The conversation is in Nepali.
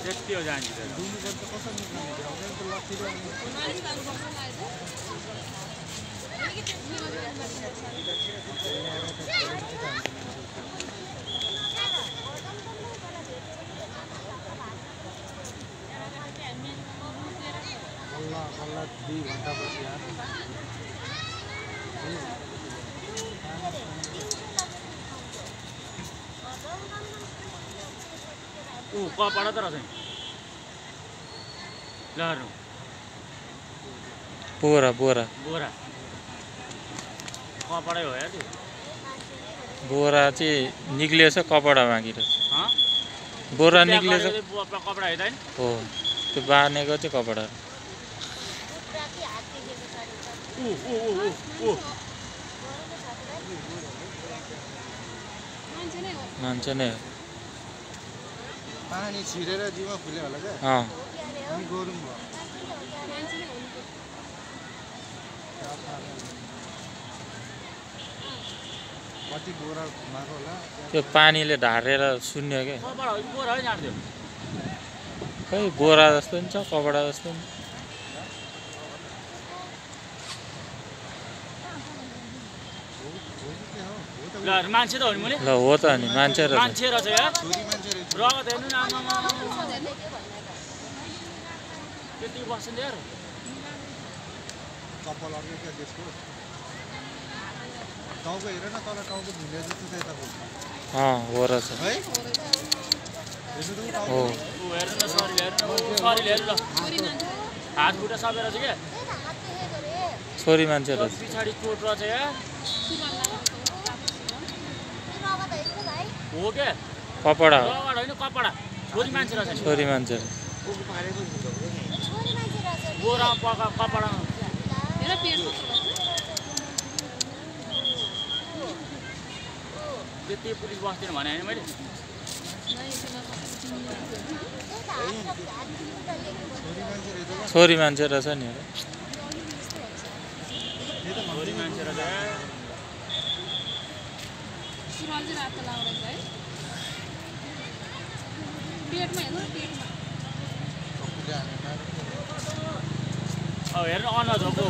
त्यति हो जान्छ बल्ल 2 घण्टा पछि यार कपडा त रहेछ लहरु बोरा बोरा बोरा कपडै हो यार त्यो बोरा चाहिँ निक्लिएछ कपडा बाँकी रहेछ बोरा निक्लिएछ कपडा हैन हो त्यो बानेको चाहिँ कपडा मान्छे नै हो पानी छिरेर जिउमा फुल्यो होला के अनि गरौँ भयो कति बोरा घुमाएको होला त्यो पानीले ढारेर सुन्यो के कपडा बोरा है जान्थ्यो खै बोरा जस्तो नि छ कपडा जस्तो नि ल मान्छे त हो नि मुले ल हो त नि मान्छे र मान्छे रहेछ यार छोरी मान्छे रहेछ रगत हेर्नु न आमा त्यति बस्छ यार कपाल अर्कै क्या त्यसको टाउको हेर न तल टाउको झुले जस्तो छ यताको हो रहेछ है हो हेर्नु न शरीर हेर्नु ल हात खुट्टा सबै रहेछ क्या छोरी मान्छे रहेछ पछाडि चोट रहेछ यार हो के कपडा हो रगत होइन कपडा छोरी मान्छे रहेछ छोरी मान्छे बोरा कपडा त्यति पुलिस बस्दैन भने होइन मैले छोरी मान्छे रहेछ नि छोरी मान्छे रहेछ अब हेर्नु अनुहार धोको